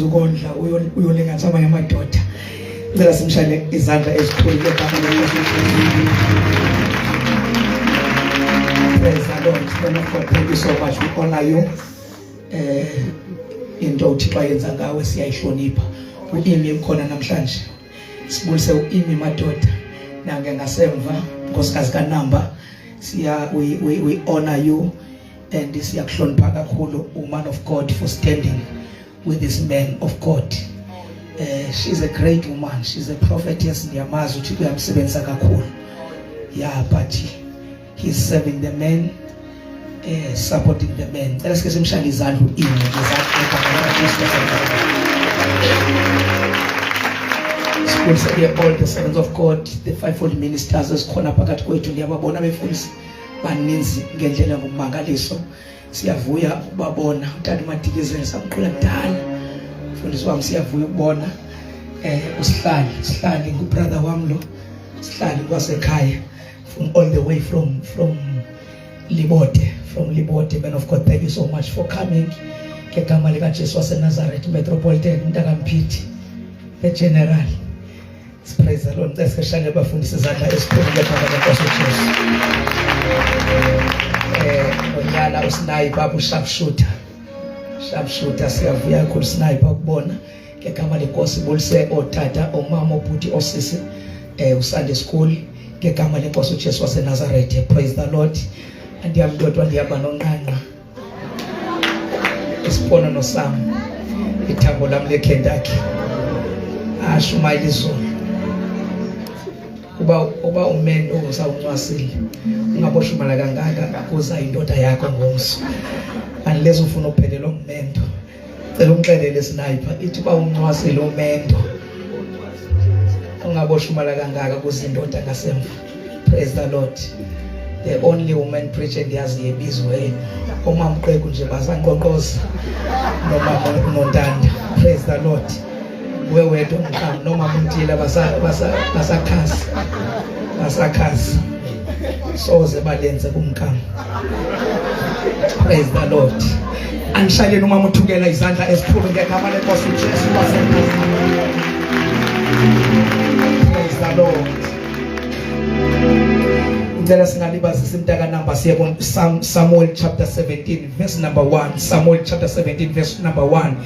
ukwenza ukondla uyolenganisa amanye amadoda. Ngicela simshayele izandla ezikhulu ngegama lenkosi. Praise the Lord. Man of God, thank you so much. We honor you. Into uThixo ayenza ngawe siyayihlonipha. uImi ukhona namhlanje. Sibulise uImi madoda. Nange ngasemva nkosikazi kaNamba. We honor you and siyakuhlonipha kakhulu woman of God for standing with this man of God. She's a great woman. She's a prophetess. Ndiyamazi uThixo uyamsebenza kakhulu. Yeah, but he's serving the men, supporting the men. Let's get some shine izandla uImi. All the servants of God, the fivefold ministers esikhona phakathi kwethu ndiyababona befundisi baninzi ngendlela ngomangaliso. Siyavuya ukubabona uTata Madikizela samqula kudala. Mfundisi wami siyavuya ukubona usihlali ngubrother wami lo sihlali kwasekhaya from all the way from Libote. Man of God, thank you so much for coming. Ngegama lika Jesu waseNazareth Metropolitan Mntakampithi the General. Praise the Lord. Especially abafundisi izandla esikhulu ngegama lenkosi uJesu. Onyala usniper usharpshooter siyavuya kakhulu sniper ukubona ngegama lenkosi bulise otata omama obhuti osisi uSunday school ngegama lenkosi uJesu waseNazareth. Praise the Lord. Andiyamdodwa ndiyaba nonqanqa isiphono nosam ithambo lami leKentucky ashumayela izolo uba umendo usawuncwasile ungaboshumala kangaka kuza indoda yakho ngomso unless ufuna uphelela umendo. Cela umxelele sniper ithi ba uncwasile umendo ungaboshumala kangaka kuza indoda ngasemva. Praise the Lord. The only woman preacher ndiyazi yebizwe omamqeku nje basanqoqoza nomama uNontanda. Praise the Lord. Wewedwa umqhamu nomama uNtila basakhasi soze balenze kumqhamu. Praise the Lord. Anishayele umama uthukela izandla esikhulu ngegama lenkosi uJesu waseNazareth. Praise the Lord. Ngicela singalibazisa imntaka namba siye ku Samuel chapter 17 verse number 1. Samuel chapter 17 verse number 1.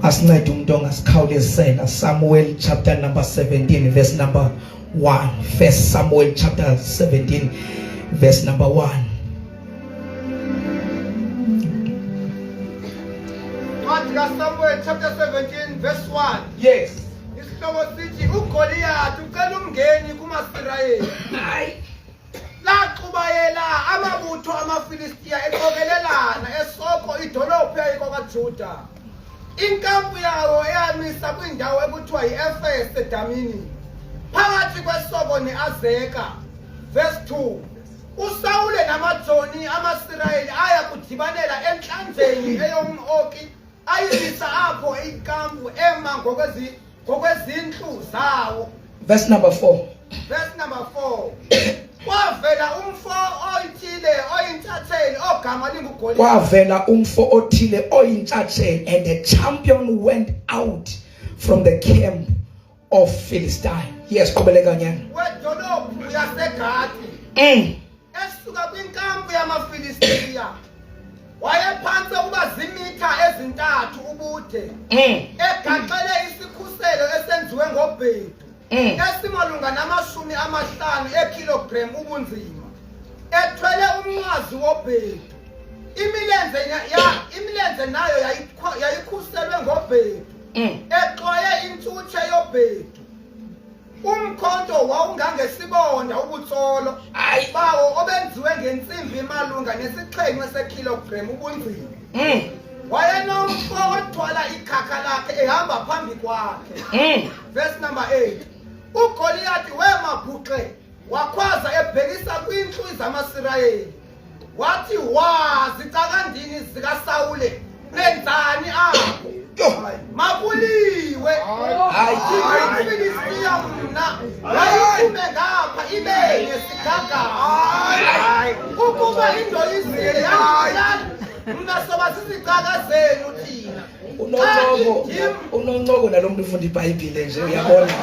Asincede umuntu ongasikhawulezela. Samuel chapter number 17 verse number 1. First Samuel chapter 17 verse number 1. Samuel chapter 17 verse 1. Yes. Isihloko sithi uGoliath ucela umngeni kumaSirayeli. Hayi. Laqubayela amabutho amaFilistiya eqokelelana esokho idolophu yayiko kaJuda. Inkampu yawo eyamisa kwindawo ekuthiwa yiEfes eDamini phakathi kwesoko neAzeka. Verse 2. uSawule namajoni amaSirayeli aya kudibanela enhlanzeni eyom'Oki ayibisa apho inkampu ema ngokwezindlu zawo. Verse number 4. Verse number 4. Kwavela umfo othile oyintatheli ogama linguGoliath. Kwavela umfo othile oyintatheli and the champion went out from the camp of Philistine. Yes, qhubeleka nyana. Wedolophu yaseGathi. Esuka kwinkampu yamaFilistiya. Wayephansi ukuba zimitha ezintathu ubude. Egaxele isikhuselo esenziwe ngobhedu. Esimalunga nama50 ekilogram ubunzima. Ethwele umnqwazi wobhedu. Imilenze nayo yayikhuselwe ngobhedu. Exoye intshutshe yobhedu. Umkhonto wawungangesibonda ubutsolo bawo obenziwe ngensimbi malunga nesixhenxe sekilogram ubunzima. Wayenomfo othwala ikhakha lakhe ehamba phambi kwakhe. Verse number 8. uGoliath wemabhuqe wakhwaza ebhekisa kwinhlwi zamaSirayeli. Wathi zicakandini zikaSawule nenzani apho? Makuliwe. iFilistiya mna wayiphume ngapha ibe ngesigagaba. Ukuba indoyizile yangiyala mna soba sizicaka zenu thina. unoncoko nalomuntu ufunda iBhayibheli nje uyabona nje.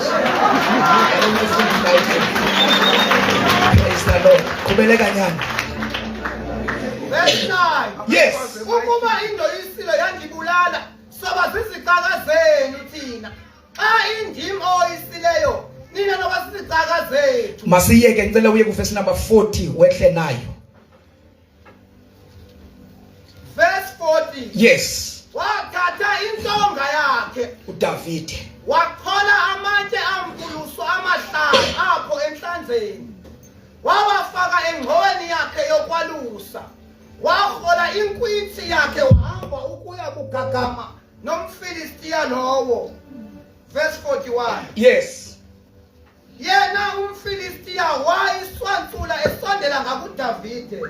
Nalomuntu ufunda iBhayibheli. Praise the Lord. Kubeleka nyana. Verse 9. Yes. Ukuba indoyisilo yangibulala soba zizicaka zenu thina. Xa indimi oyisileyo nina noba sizicaka zethu. Masiyeke ngicela uye ku verse number 40 wehle nayo. Verse 40. Yes. Wathatha intonga yakhe uDavide waqhola amatshe amkuluso amahlanu apho enhlanzeni wawafaka engqoweni yakhe yokwalusa wahola inkwithi yakhe wahamba ukuya kugagama nomFilistiya lowo. Verse 41. Yes. Yena umFilistiya wayiswansula esondela ngakuDavide.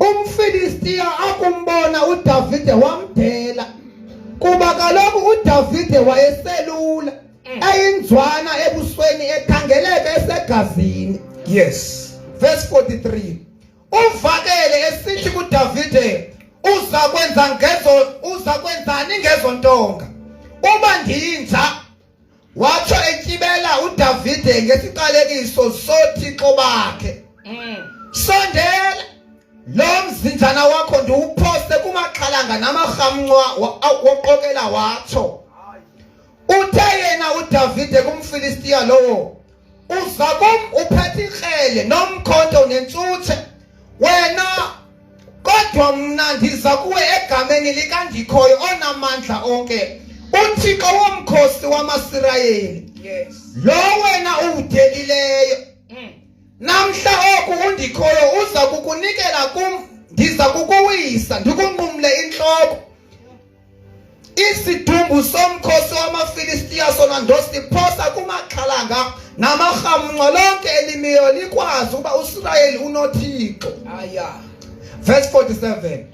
UmFilistiya akumbona uDavide wamdela kuba kaloku uDavide wayeselula eyinzwana ebusweni ekhangeleke esegazini. Yes. Verse 43. Uvakele esithi kuDavide uza kwenzani ngezontonga uba ndinja. Watsho etshibela uDavide ngesiqalekiso soThixo bakhe. Sondela lo mzinjana wakho ndiwuphose kumaxhalanga namarhamncwa woqokela watsho. Uthe yena uDavide kumFilistiya lowo uza uphethe ikrele nomkhonto nentsuthe wena kodwa mna ndiza kuwe egameni likandikhoyo onamandla onke uThixo womkhosi wamaSirayeli. Yes. Lo wena uwudelileyo namhla oku undikhoyo uza kukunikela ndiza kukuwisa ndikunqumle inhloko. Isidumbu somkhosi wamaFilistiya sona ndosiphosa kumaxhalanga namarhamncwa lonke elimiyo likwazi uba uIsrayeli unoThixo. Aya. Verse 47.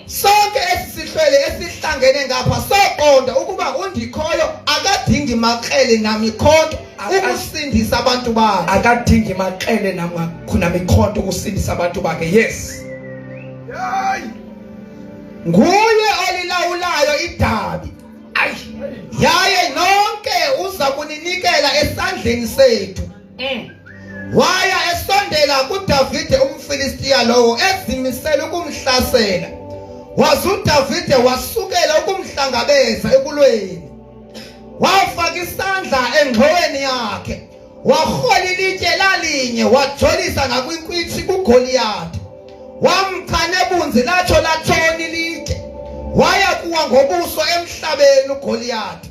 Sonke esisihlwele esihlangene ngapha soqonda ukuba undikhoyo akadingi maqele namikhonto ukusindisa abantu bakhe. Akadingi maqele namikhonto ukusindisa abantu bakhe. Yes. Nguye olilawulayo idabi. Yaye nonke uza kuninikela esandleni sethu. Waya esondela kuDavide umFilistiya lowo ezimisela ukumhlasela. Waze uDavide wasukela ukumhlangabeza ekulweni. Wafaka isandla engqoweni yakhe. Wahola ilitshe lalinye wajolisa ngakwinkwitshi kuGoliyathi. Wamchana ebunzi latsho latshona ilitshe. Waya kuwa ngobuso emhlabeni uGoliyathi.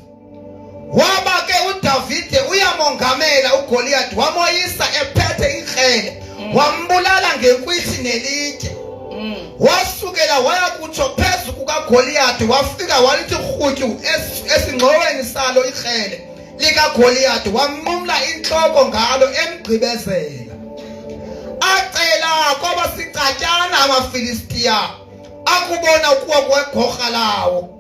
Waba ke uDavide uyamongamela uGoliyathi wamoyisa ephethe ikrele wambulala ngenkwithi nelitshe. Wasukela waya kutsho phezu kukaGoliyathi wafika walithi rhutyu esingqoweni salo ikrele likaGoliyathi wamnqumla inhloko ngalo emgqibezela. Acela kwaba sicatshana amaFilistiya akubona kuwa kwegorha lawo.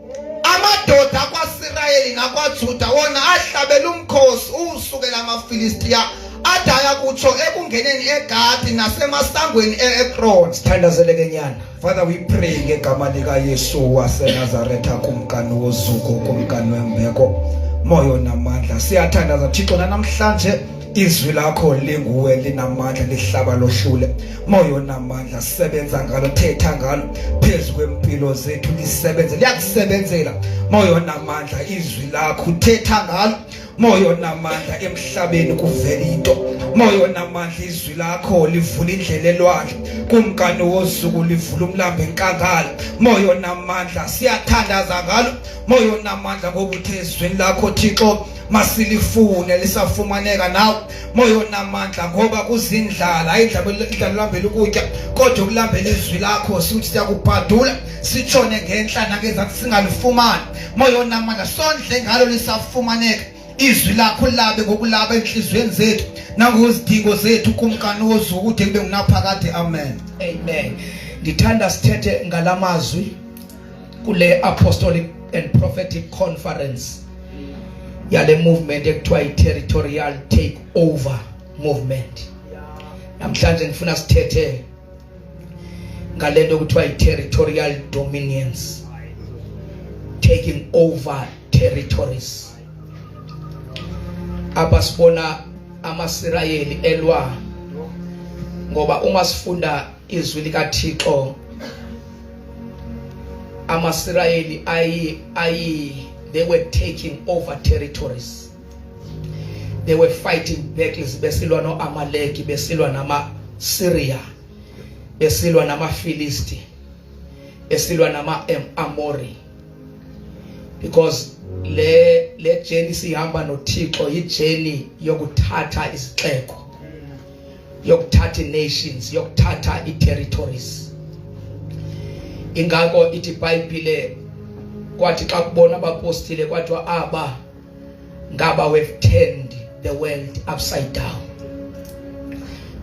Amadoda akwaSirayeli nakwaJuda wona ahlabela umkhosi usukela amaFilistiya adaya kutsho ekungeneni eGathi nasemasangweni eEkroni. Sithandazeleke nyana. Father, we pray ngegama lika Yesu waseNazaretha kumkani wozuko kumkani wembeko moyo namandla. Siyathandaza Thixo namhlanje izwi lakho linguwe linamandla lihlaba lohlule moyo namandla sebenza ngalo thetha ngalo phezu kwempilo zethu lisebenze liyakusebenzela moyo namandla izwi lakho thetha ngalo moyo namandla emhlabeni kuvela into moyo namandla izwi lakho livula indlela elwandle kumkani wozuku livula umlambo enkangala moyo namandla siyathandaza ngalo moyo namandla ngoba uthe izwini lakho Thixo masilifune lisafumaneka nawe moyo namandla ngoba kuzindlala indlala lambela ukutya kodwa ukulambela izwi lakho sithi siyakubhadula sitshone ngenhla nangeza singalifumani moyo namandla sondle ngalo lisafumaneka izwi lakho labe ngokulaba enhlizweni zethu nangozidingo zethu kumkani wozuku ude kube ngunaphakade. Amen. Amen. Ngithanda sithethe ngalamazwi kule apostolic and prophetic conference yale movement ekuthiwa territorial take over movement. Namhlanje ngifuna sithethe ngalento ekuthiwa territorial dominions. taking over territories. Apha sibona amaSirayeli elwa ngoba uma sifunda izwi likaThixo amaSirayeli they were taking over territories. They were fighting battles, besilwa no Amaleki, besilwa nama Syria, besilwa nama Philistine, besilwa nama Amori. Because le journey sihamba noThixo ijourney yokuthatha isixeko, yokuthatha nations, yokuthatha territories. Ingakho ithi iBhayibhile kwathi xa kubona abapostile kwathiwa aba ngaba we've turned the world upside down.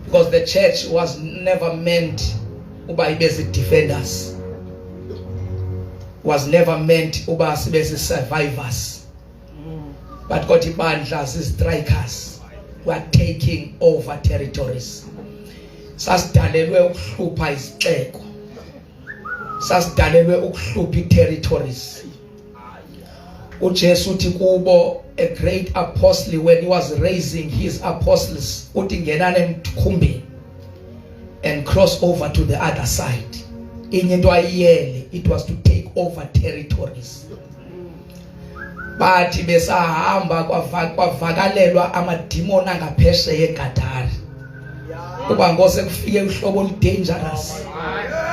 Because the church was never meant uba ibezi defenders, was never meant uba sibezi survivors, but got ibandla strikers who are taking over territories. Sasidalelwe ukuhlupha isixeko, sasidalelwe ukuhlupha territories. uJesu uthi kubo, a great apostle, when he was raising his apostles, uthi ngenani emthumbeni and cross over to the other side. Inye into ayiyele, it was to take over territories. Bathi besahamba kwavakalelwa amadimoni angaphesheya eGadara. Kuba ngose kufike uhlobo oludangerous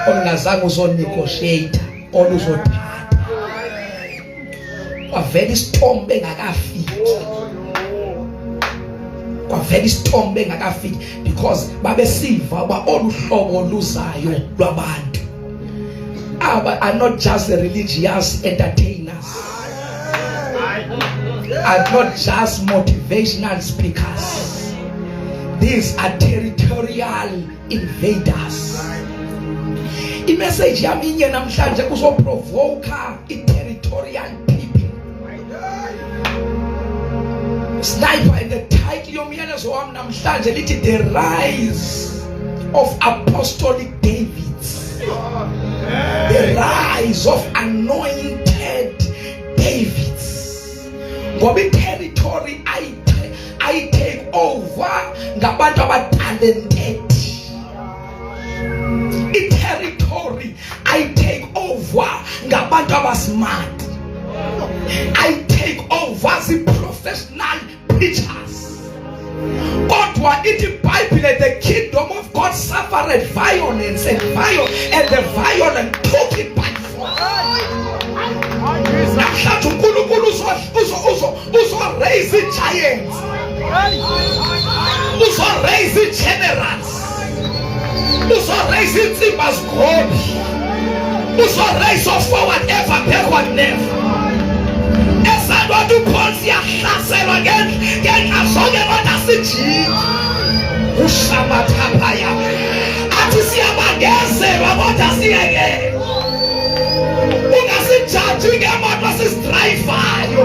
olungazange uzonegotiate oluzothatha. Kwavela isithombe bengakafiki. Kwavela isithombe bengakafiki because babesiva ba oluhlobo luzayo lwabantu. Aba are not just religious entertainers, are not just motivational speakers. These are territorial invaders. I-message yami inye namhlanje kuzoprovoka i-territorial people. Sniper, in the title yomyalezo wami namhlanje lithi the rise of apostolic Davids. The rise of anointed Davids. Ngoba i-territory I take over ngabantu abatalented. I-territory I take over ngabantu abasmart. I take over the professional preachers. Kodwa ithi iBhayibhile, the kingdom of God suffered violence and the violent took it by force. Namhlanje uNkulunkulu uzo raise giants, uzo raise generals, uzo raise insimba zigoli, uzo raise forward ever, backward never. Esandwa uPaul siyahlaselwa ngenxa zonke kodwa sijika ushamathapaya athi siyabangezelwa kodwa siyeke. Ungasijaji ngemoto sistrivayo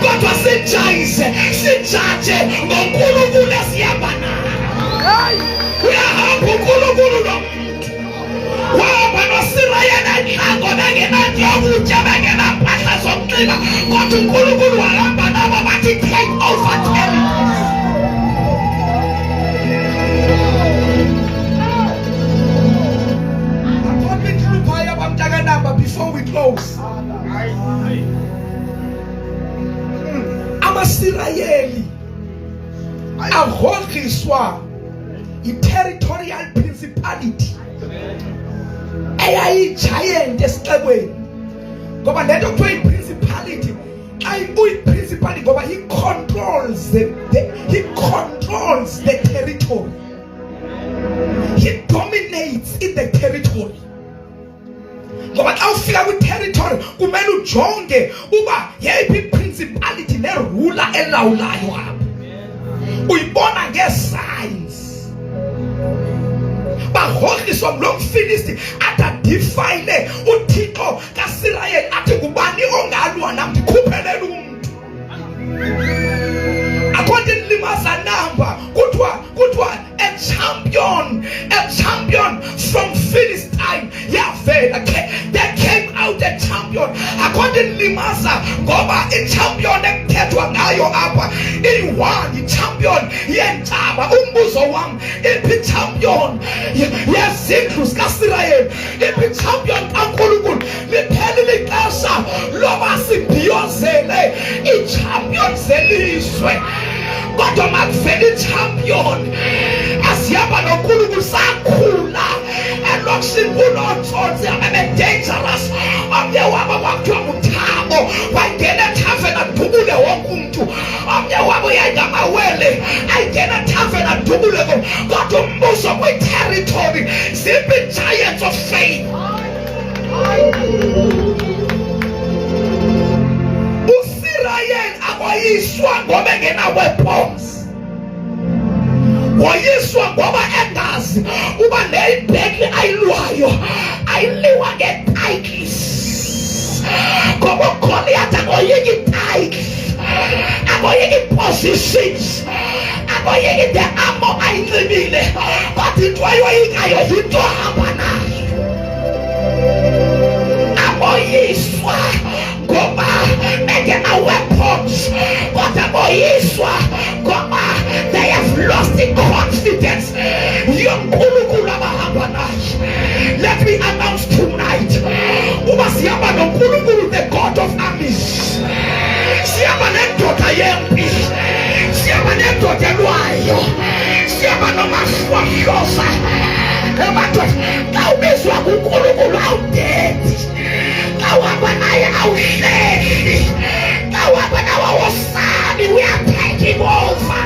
kodwa sijaje ngoNkulunkulu esihamba naye. Uyahamba uNkulunkulu nomuntu wahamba noSirayeli enhlango bengenanto yokutya bengenampahla zokunxiba kodwa uNkulunkulu wahamba nabo bathi take over territories. Before we close, amaSirayeli aholiswa i-territorial principality eyayi-giant esixekweni. Ngoba lento kuthiwa i-principality uyi-principality ngoba he controls the territory. He dominates in the territory. Ngoba xa ufika kwi-territory kumele ujonge uba yeyiphi i-principality ne-ruler elawulayo apho. Uyibona ngee-signs. Baholiswa ngulo mfilisti atadifayile uThixo kaSirayeli athi ngubani ongalwa nam ndikhuphelele umntu. Akho nto ilimaza namba kuthiwa a champion from Philistine yavela. There came out a champion. Akho nto lilimaza ngoba i-champion ekuthethwa ngayo apha iyi-one, i-champion yentsaba. Umbuzo wami, iphi i-champion yezindlu zikaSirayeli, iphi i-champion kaNkulunkulu? Liphelile ixesha loba sibhiyozele i-champion zelizwe, kodwa makuvele i-champion asihamba noNkulunkulu sakhula elokishini kunotsotsi ababe-dangerous. Omnye wabo kwakuthiwa nguThabo, wangena ethaveni adubule wonke umntu. Omnye wabo yayingamawele ayingena ethaveni adubule konke. Kodwa umbuso kwi-territory, ziphi giants of faith? uSirayeli akoyiswa ngoba engena-weapons, woyiswa ngoba engazi uba le ibheki ayilwayo ayiliwa nge-titles. Ngoba uGoliath akoyiki i-titles, akoyiki i-positions, akoyiki the armor ayinxibile, kodwa into ayoyikayo yinto ahamba nayo. Aboyiswa ngoba bengena-weapons, kodwa aboyiswa ngoba they have lost the confidence yoNkulunkulu abahamba nayo. Let me announce tonight, uba sihamba noNkulunkulu, the God of armies, sihamba nendoda yempi, sihamba nendoda elwayo, sihamba nomashwashosha. Emadoda, xa ubizwa kuNkulunkulu awudedi, xa uhamba naye awuhlehli, xa uhamba nawe awusabi, we are taking over.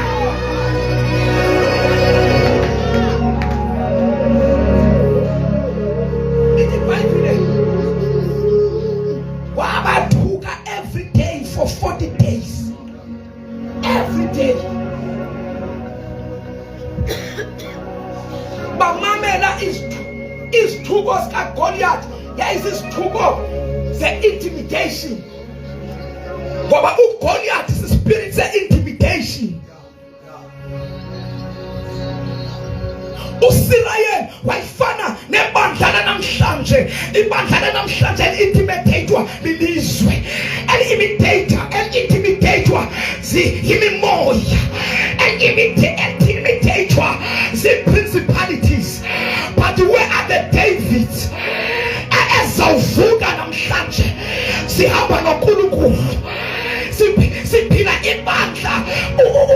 Wabathuka every day for 40 days. Every day. Bamamela izithuko zikaGoliath yayizizithuko ze-intimidation, ngoba uGoliath is-spirit se-intimidation. uSirayeli wayifana nebandla lanamhlanje. Ibandla lanamhlanje eli-intimidatwa lilizwe, eli-intimidatwa yimimoya, eli-intimidatwa zii-principalities. But where are the Davids ezawuvuka namhlanje? Sihamba noNkulunkulu, siphila ibandla.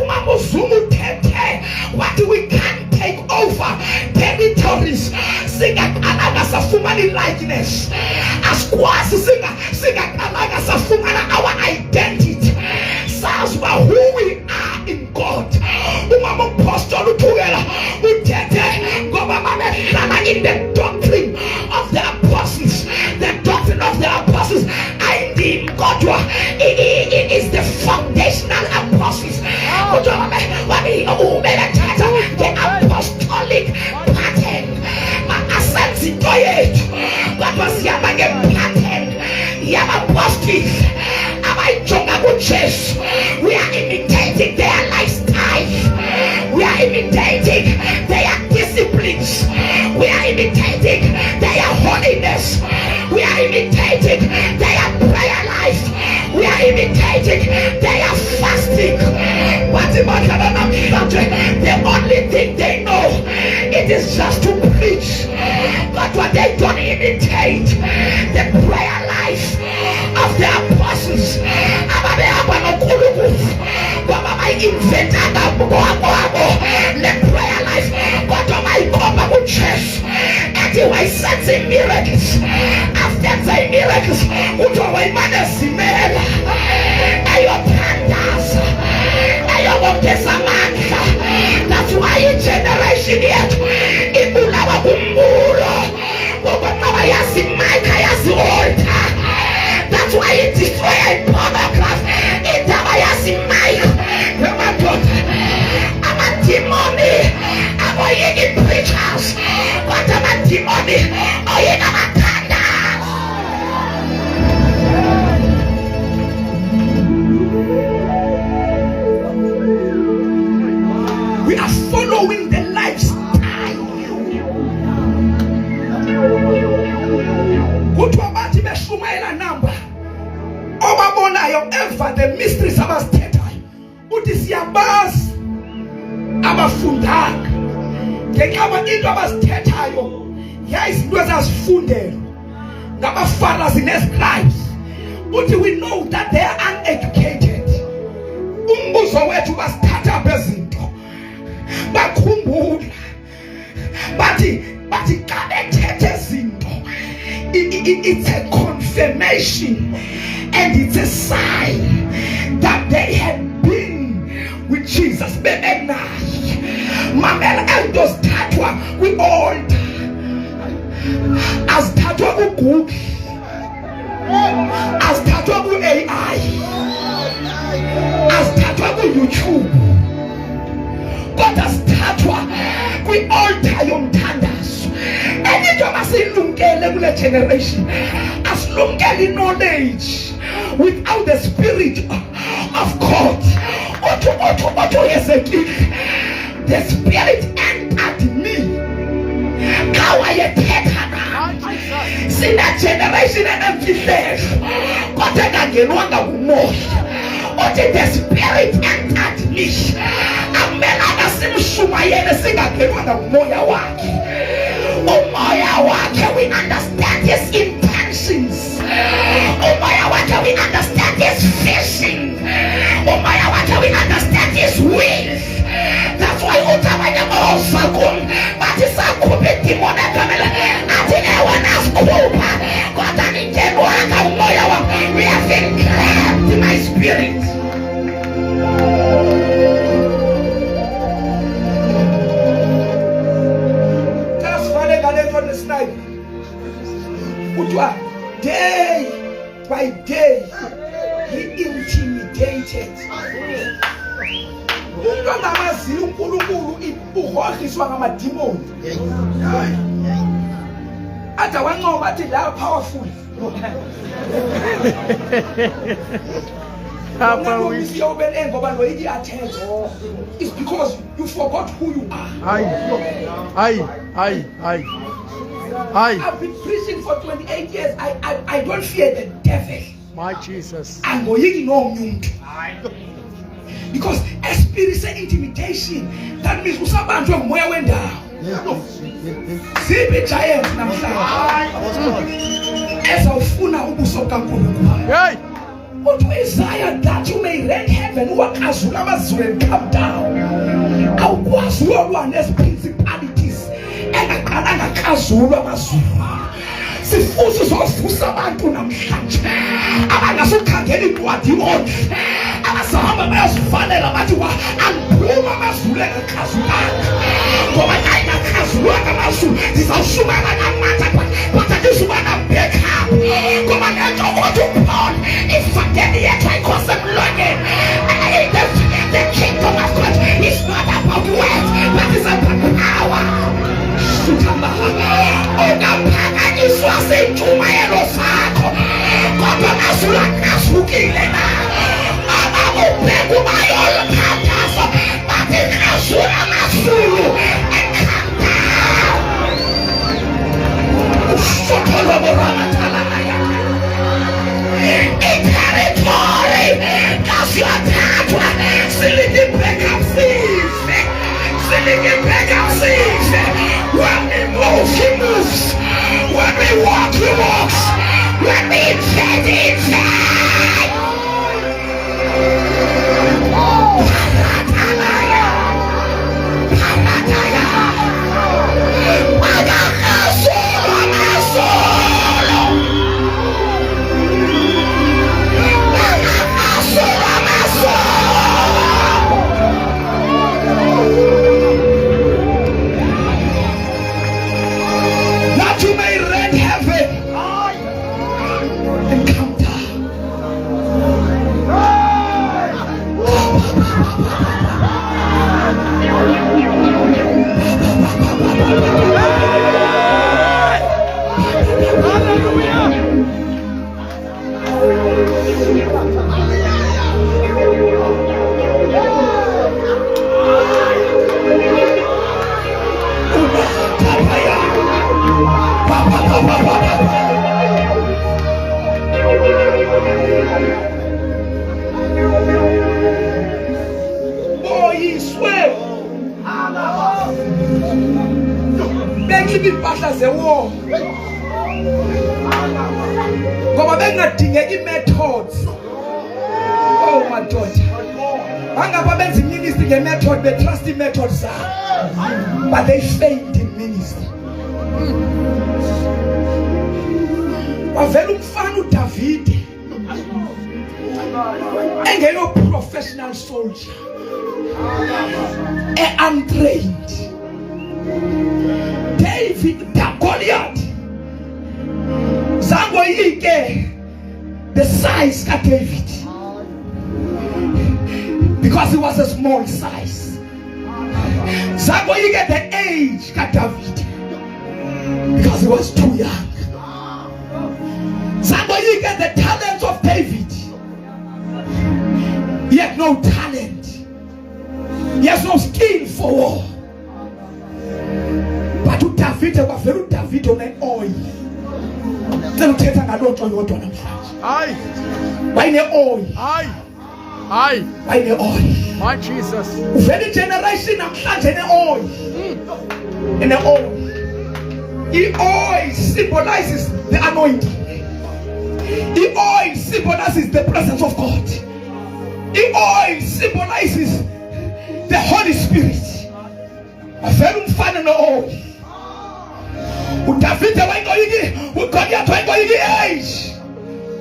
Umama uZuma uthethe wathi we can't take over territories singaqalanga safumana i-likeness. Asikwazi singaqalanga safumana our identity, sazi uba who we are in God. Umama uPastoral uthukela uthethe ngoba babehlala in the doctrine of the apostles. The doctrine of the apostles ayindim, kodwa it is the foundational apostles. Kodwa ubebethetha the apostolic pattern. Asenzi into yethu, kodwa sihamba nge-pattern yabapostles abayijonga kuJesu. We are imitating their lifestyle, we are imitating their disciplines, we are imitating their holiness, we are imitating their prayer life, we are imitating their fasting. But the only thing they know, it is just to preach. But what they don't imitate, the prayer life of the apostles. The prayer life, but my Papa would chest. Anyway, sensing miracles. After the miracles, who do I manage to make? Ayo pandas, ayo Samantha. That's why in generation yet, Ibulawa Bumbula, Baba Yasi Mike Yasi altar. That's why it destroys a pornograph. It's Yasi Mike. I'm a demoni. I'm a preachers, but I'm a demoni. Oh, you know my we are following the lifestyle. Kutu abati beshumaila namba. nayo eva the mysteries abasithethayo uthi siyabazi abafundanga ngenxa into abasithethayo yayizinto ezazifundelwa ngabaFarisi neScribes uthi we know that they are uneducated. Umbuzo wethu basithatha bezinto bakhumbula bathi xa bethethe izinto it's a confirmation and it's a sign that they had been with Jesus. Mamela ezithathwa kwi-altar azithathwa ku-Google azithathwa ku-AI azithathwa ku-YouTube kodwa zithathwa kwi-altar yomthandazo. Enye into amasiyilumkele kule generation asilumkele knowledge without the spirit of God. Otho Ezekiel, the spirit entered me. Kawayethetha nami. Sina generation enemfihlezo kodwa engangenwanga ngumoya. Othi the spirit entered me. Amelanga simshumayele singangenwanga ngumoya wakhe. Umoya wakhe we understand his intentions. Umoya wakhe we understand his vision. Umoya wakhe we understand his will. That's why utabanya osakum bathi sakhuphe demon egamela athi ewana sikhupha kodwa ningenwanga umoya wami. We have been clapped in my spirit. Day by day he intimidated. Umuntu angamaziyo uNkulunkulu uhohiswa ngamadimoni. Athi wanqoba athi la powerful. It's because you forgot who you are. I've been preaching for 28 years. I don't fear the devil. My Jesus. I'm going no muntu. Because experience intimidation. That means usabanjwe ngumoya wendawo. Sibe giant namhlanje. Ezawufuna ubuso kaNkulunkulu. Hey. But Isaiah, that you may rent heaven, wakazula amazulu and come down. Awukwazi uyolwa principalities. Engaqalanga kazulu amazulu. Sifuze sovusa abantu namhlanje abangasukhangela incwadi yonke abasahamba bayazifanela bathi angiphuma amazulu engaqhazulanga ngoba ayinaqhazulanga amazulu zizawushumana namandla kodwa ndizubana back up ngoba ngento kodwa uPaul ifakeni yethu ayikhosi emlonyeni. The kingdom of God is not about wealth but it's about power. Ungaphakanyiswa zintshumayelo zakho kodwa nasula kasukile na abakubheka ubayolukhathaza bathi kasula masulu ekhanda ushotoloboramathalaya iterritori kasiyathathwa silingibheka msize silingibheka msize. When we move, he moves. When we walk, he walks. When we invade, he invades. Parataya. Parataya. Magakasolo, masolo. Magakasolo, masolo. You may rent heaven and come down. was a war. Ngoba bengadingeka i-methods. Oh my daughter. Bangapha benza ministry nge-method, they trust the methods zabo. But they failed in ministry. Wavela umfana uDavid. Engeno professional soldier. Untrained. David, Goliath. Zango yike the size of David. Because he was a small size. Zango yike the age of David. Because he was too young. Zango yike the talents of David. He had no talent. He has no skill for war. But to David, David on an oil. Then uthetha ngalotho yodwa namhlanje. Aye. Wayine oil. Aye. Aye. Wayine oil. My Jesus. Uvela generation namhlanje ne oil. In the oil. The oil symbolizes the anointing. The oil symbolizes the presence of God. The oil symbolizes the Holy Spirit. Uvela umfana no oil. David wayingoyiki uGoliath wayingoyiki age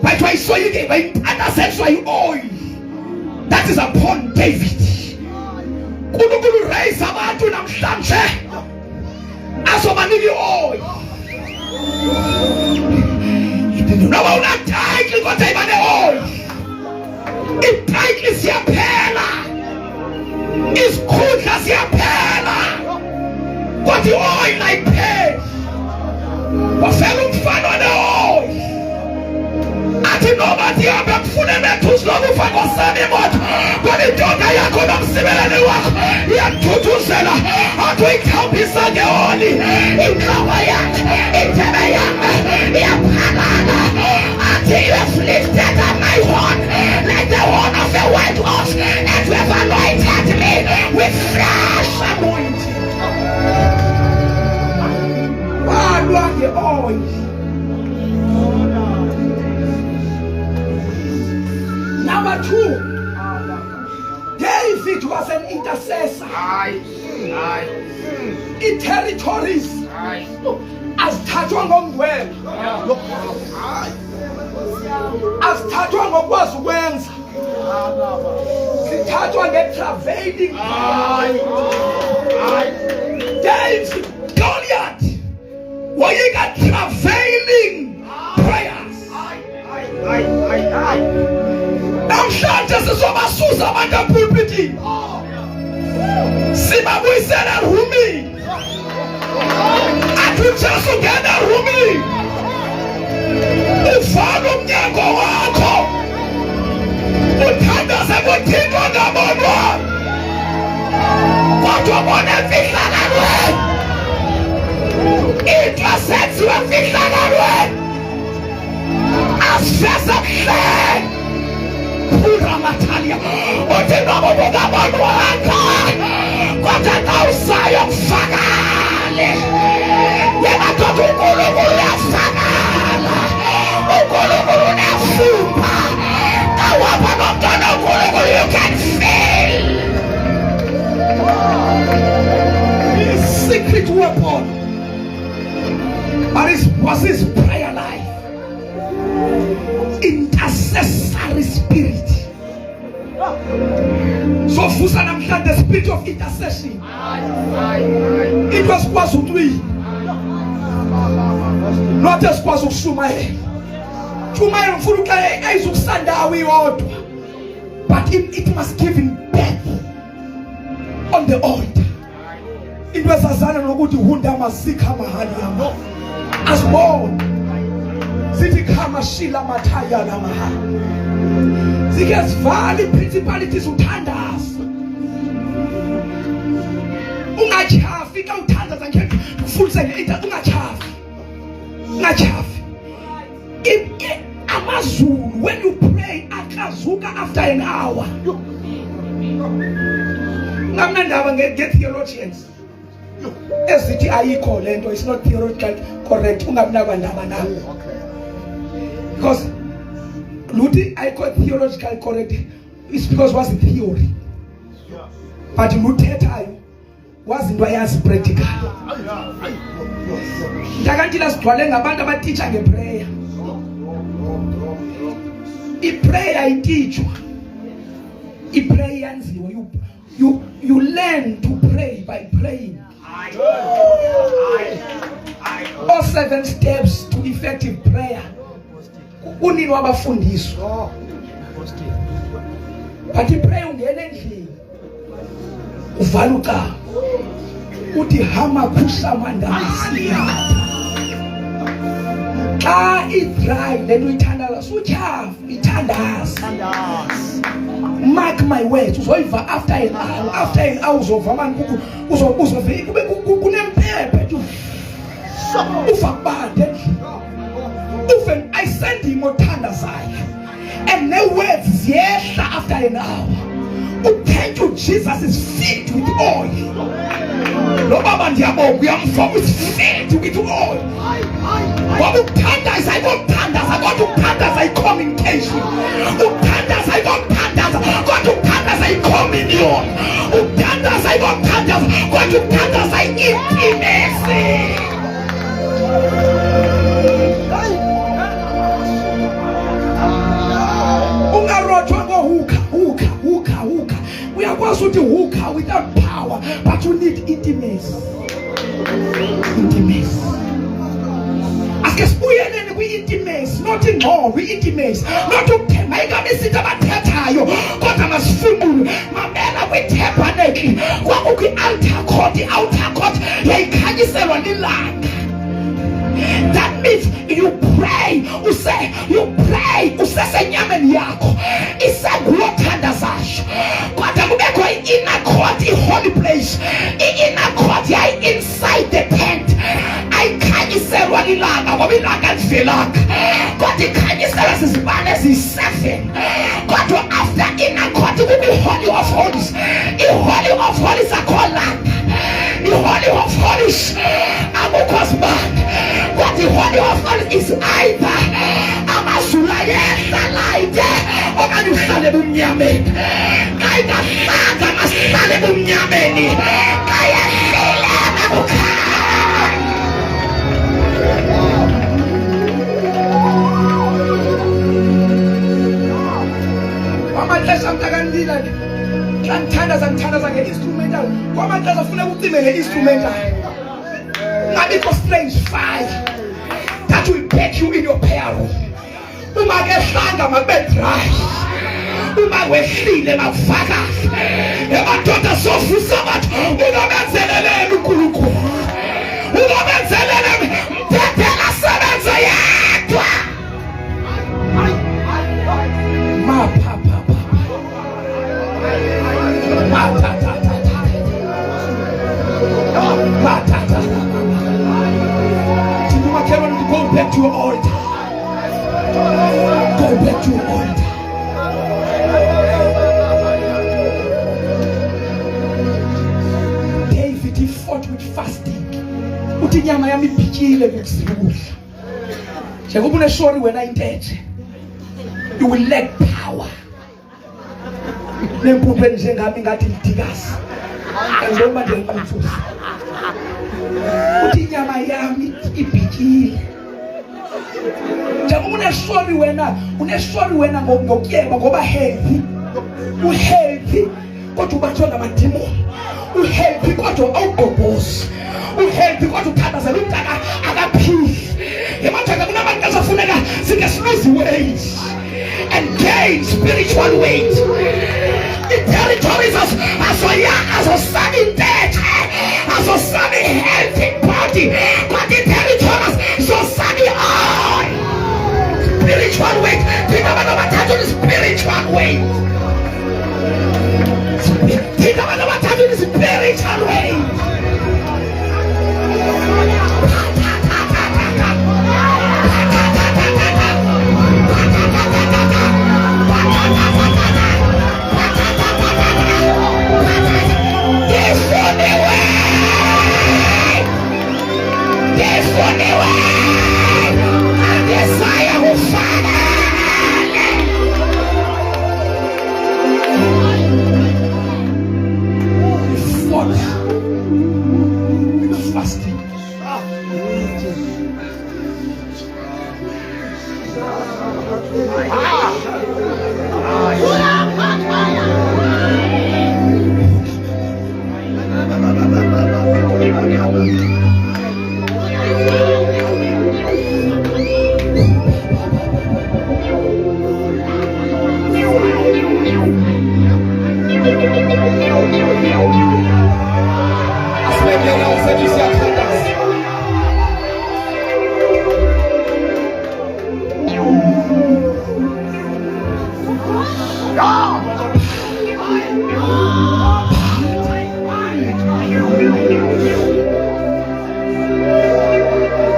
but wayisoyiki bayintanazela oil that is upon David. uNkulunkulu raise abantu namhlanje azobanika oil. Noma una title kodwa ibane oil. I-title siyaphela, isikhundla siyaphela, kodwa i-oil ayipheli. Wafela umfana oil. Athi noma ndihambe kufune methusi lokufa ngosebe moto, kodwa indoda yakho nomsibeleli wakho iyakuthuthuzela. Athi uyikhambisa ngeoli, inhloko yakhe, indebe yakhe iyaphalala. Athi you have lifted up my horn like the horn of a white horse, and you have anointed me with fresh anointing. Walwa nge-oil. Number 2, David was an intercessor. I-territories azithathwa ngomdwebo, azithathwa ngokwazi ukwenza, zithathwa nge-travailing. David, Goliath, you got travailing prayers. Namhlanje sizobasusa abantu epulpitini. Sibabuyisela erumini. Athi Jesu ungena erumini. Ufaka umnyango wakho. Uthandaze kuThixo ngabonwa. Kodwa bona emfihlakalweni. Intercessor wa fihlakalweni. Asifeza kuhle. Pura matalia. Uthi noma ubungabona wakho, kodwa xa usayo kufakale. Yena kodwa uNkulunkulu uyafakala. uNkulunkulu uyafupha. Xa wapha nomntwana uNkulunkulu you can fail. His secret weapon was his prayer life. Intercessory spirit. So fusa namhlanje the spirit of intercession. It was kwazutwi. Not just kwazukushumayela. Shumayela mfuna uxa ayizukusandawo iyodwa. But it must give him birth on the altar. Into esazana nokuthi hunda masika mahali yamo. Asibone sithi khama shila mathaya la mahali. Zike sivali principalities uthandaza. Ungachafi ka uthandaza ngeke ufundise ngeinto ungachafi. Ungachafi. Amazulu when you pray akazuka after an hour. Ngamnandaba nge theologians. ezithi ayikho lento, it's not theological correct, ungabinakwa ndaba nawe. Because luthi ayikho theological correct, it's because was the theory. But luthethayo was into ayazi practical. Ndakanti lasigcwale ngabantu abateacher ngeprayer. Iprayer iteachwa. Iprayer yanziwa. You learn to pray by praying. All 7 steps to effective prayer. Unini wabafundiswa. But iprayer ungena endlini. Uvaluka. Uthi hama kusamandasi. Xa idry then uyithandaza suthafu ithandaza. Mark my words, uzoyiva after an hour uzova manje uzove kunempephe ufa kubande ufe I send him othandazayo and the words ziyehla after an hour. Thank you, Jesus is filled with oil. No baba ndiyabonga uyamfaka is filled with oil. Ukuthandaza ayikothandaza kodwa ukuthandaza i-communication. Ukuthandaza ayikothandaza kodwa ukuthandaza i-communion. Ukuthandaza ayikothandaza kodwa ukuthandaza i-intimacy. Ungarotshwa ngohuka. Uyakwazi ukuthi huka without power, but you need intimacy. Intimacy. Ake sibuyeleni kwi-intimacy, not ingqondo, kwi-intimacy. Not ukuthemba igama isithi abathethayo, kodwa masifundule. Mamela kwi-tabernacle, kwakukho i-altar court, i-outer court, yayikhanyiselwa lilanga. That means you pray, usesenyameni yakho, isengulothandazasho. Kodwa kubekho i-inner court, i-holy place. I-inner court yayi inside the tent. Ayikhanyiselwa lilanga ngoba ilanga livelanga. Kodwa ikhanyiselwa zizibane eziyi-7. Kodwa after inner court kube i-holy of holies. I-holy of holies akholanga. I-holy of holies akukho sibane. What the holy of holies is either amazulu ayehla okanye uhlale bumnyameni. Kayingahlanga masihlale bumnyameni. Kayehlile mabukhanya. Kwamaxesha mntakandila ke. Xa ngithandaza nge-instrumental. Kwamaxesha ufuna ukucime nge-instrumental. Ngabikho strange fire that will take you in your prayer room. Uma kehlanga makube dry. Uma wehlile makufaka. Emadoda sofusa bathu ungabenzeleleni uNkulunkulu. Ungabenzeleleni mthethela sebenza yedwa. Go back to your altar. Go back to your altar. David, he fought with fasting. Uthi nyama yami ibhijile ngokuzibudla. Njengoba uneshori wena intethe. You will lack power. Lempuphu njengami ngathi lidikazi. Ngizoma nje ngquthuza. Uthi nyama yami ibhijile. Njengoba uneshori wena ngokutyeba ngoba healthy. Uhealthy kodwa ubathwa ngamadimoni. Uhealthy kodwa awugobhozi. Uhealthy kodwa uthandazela umntana akaphili. Emathanga kunabantu asafuneka sike siluzi weight and gain spiritual weight. The territories as a sunny dead, as a sunny healthy body, but the territories so sunny on spiritual weight. Think about the spiritual weight. Think about the spiritual weight. This is the way. Asibekela usethi siyakhandaza.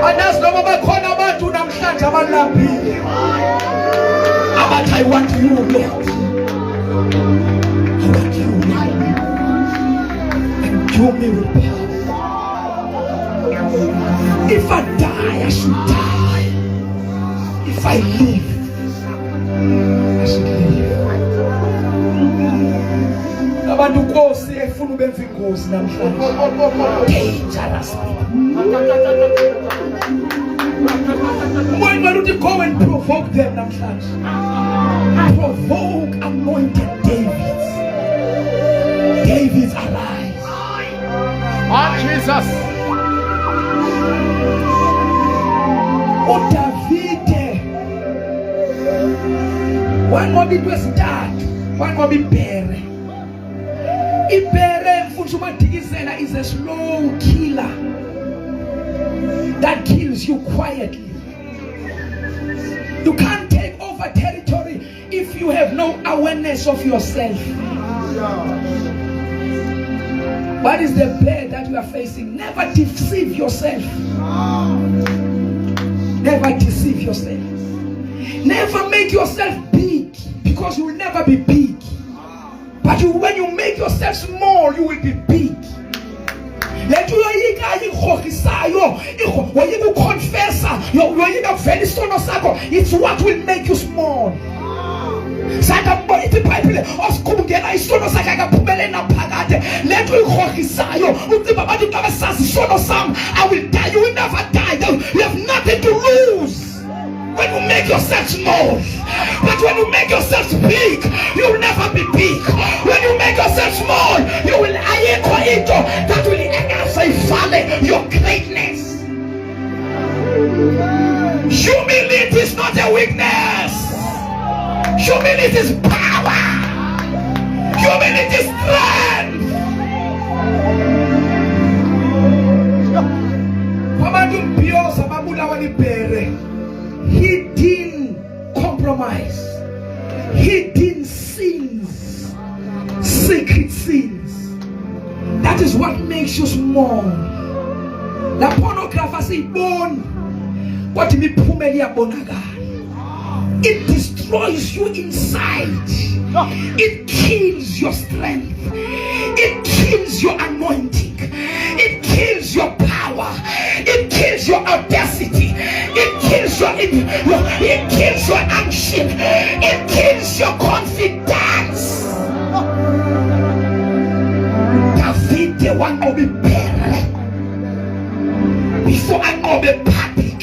Andazi noma bakhona abantu namhlanje abalambile abathi I want you, Lord. I want you, Lord. Endue me with power. If I die, I should die. If I live, I should live. Abantu Nkosi efuna ubenza ingozi namhlanje. Dangerous people. When you go and provoke them namhlanje. Provoke anointed Davids. Davids alive. Oh, Jesus. Oh, David. One more bit was start. One more bit bear. Ibere Mfutsumatikizela is a slow killer that kills you quietly. You can't take over territory if you have no awareness of yourself. What is the bear that you are facing? Never deceive yourself. Never deceive yourself. Never make yourself big, because you will never be big. But when you make yourself small, you will be big. It's what will make you small. I will die. You will never die. You have nothing to lose when you make yourself small. But when you make yourself big, you will never be big. When you make yourself small, you will that will value your greatness. Humility is not a weakness. Humility is power. Humility is strength. Hidden compromise, hidden sins, secret sins. That is what makes you small. The pornographer say born. What me pumelia bonaga. It destroys you inside. It kills your strength. It kills your anointing. It kills your power. It kills your audacity. It kills it kills your action. It kills your confidence. David, the one of the parent. Before I of the public.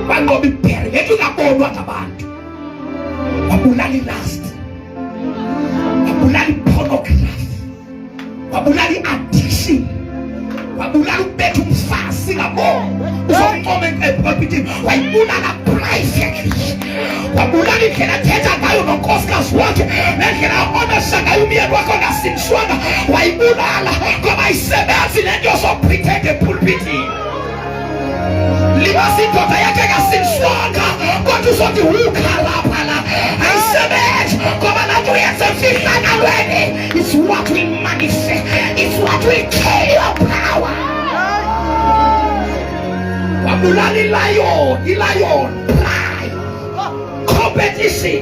One of the parent. You got all what about? Wabulali last. Wabulali pornography. Wabulali addiction. Wabulali bedroom fasting above. Some moment a property. Wabulali privately. Wabulali kenateta gayo no koskas wake. Nekena ona shanga yumi ya wako na sinshwana. Wabulala kama isebeazi nenyo so pretend pulpiti. Libasi tota yake ga sinshwanga. Kwa tu soti ukala pala. It's what will manifest. It's what will kill your power. Wabulali lion, pride, competition.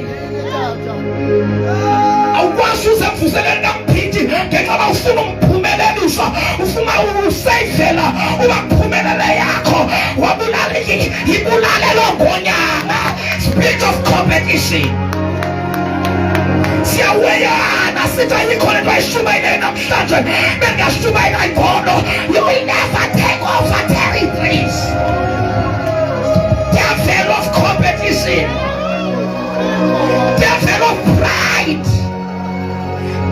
Awashuza fuselenda mpiti. Kekama ufuna mpumelelusha. Ufuma usefela. Uwaphumelele yako. Wabulali ibulale longonyama. Spirit of competition. Siaweyana sitayikona twayishumayela namhlanje bengashumayela ingono. You will never take over territories. Devil of competition, devil of pride,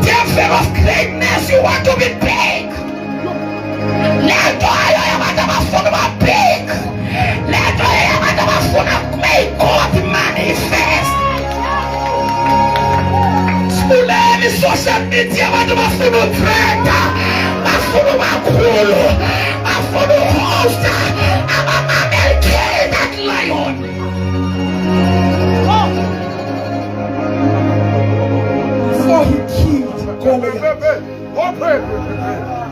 devil of greatness. You want to be big. Let go of big. Let go of make God manifest. Let social media abantu bafuna utrenda, bafuna ubakhulu, bafuna uhosta, abamameli kill that lion. So he killed Goliath.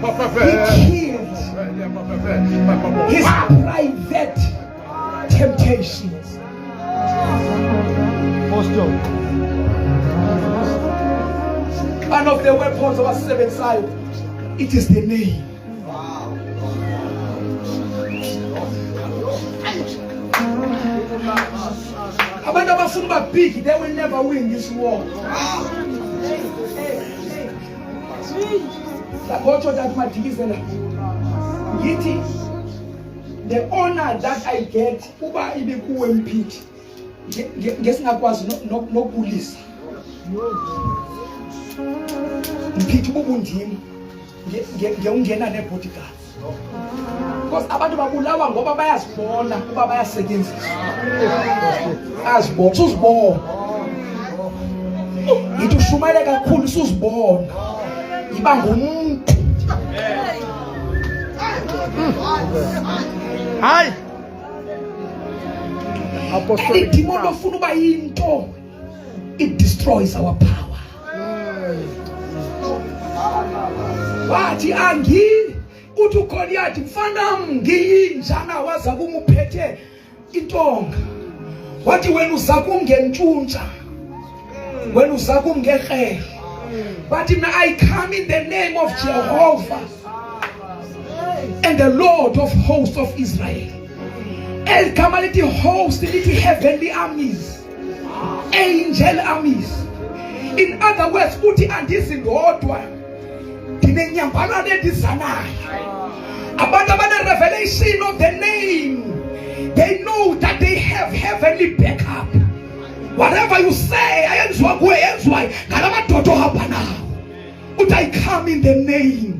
He killed his private temptations. One of the weapons of a seven side, it is the name. Abantu abafuna uba big, they will never win this war. The honor that I get, uba ibikuwe mphithi, ngesingakwazi nokulisa. Mphithi ubundimi, ngiyongena nebodyguard. Because abantu babulawa ngoba bayazibona kuba bayasetyenziswa. Azibona, usuzibona. Yithi ushumayele kakhulu usuzibona. Iba ngumuntu. Hayi. Any demon ofuna uba yinto, it destroys our power. Wathi uthi uGoliath mfana ngiyinjana waza kumuphethe intonga. Wathi wena uza kumngentshuntsha. Wena uza kumngekrele. But I come in the name of Jehovah and the Lord of hosts of Israel. El Kamaliti host, the heavenly armies, angel armies. In other words, uti andizindodwa ndinenyambala nedizanayo. Abantu abane revelation of the name, they know that they have heavenly backup. Whatever you say, ayenzwa kuwe yenzwa ngalamadodo hamba nawo. Uthi I come in the name.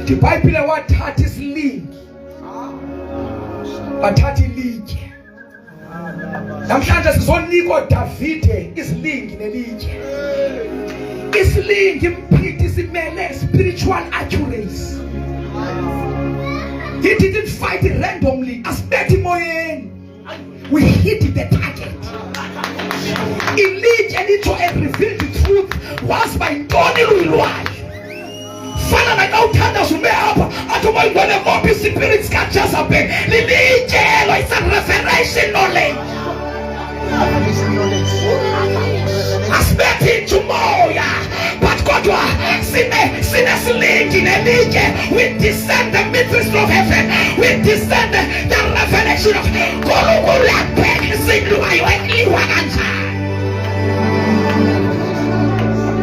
The Bible wathatha isilingi, wathatha ilitye. Namhlanje sizonika uDavide isilingi nelitye. Isilingi mphithi simele spiritual accuracy. He didn't fight randomly. Asibethe emoyeni. We hit the target. Ilitye litho and reveal the truth. Was by ntoni luyilwayo. Fana na uthanda sume hapa atoma ngone mobi spirits ka Jezebel lilitshelo it's a revelation knowledge aspect moya but kodwa sine silingi nelitye we descend the mysteries of heaven, we descend the revelation of nkulunkulu yakhe siluwayo ekliwa kanjani.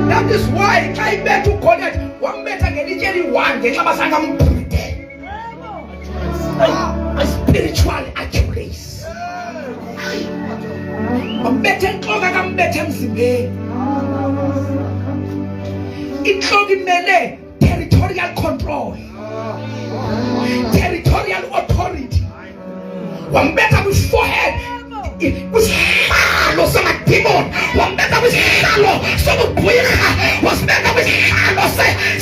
That is why I bet to Goliath wambetha ngelitye liwange ngenxa basanga mphide. A spiritual accuracy. Wambethe entloko akambethe emzimbeni. Intloko imele territorial control, territorial authority. Wambetha kwi-forehead kwisihlalo samademon, wambetha kwisihlalo sobugqwirha, wasibetha kwisihlalo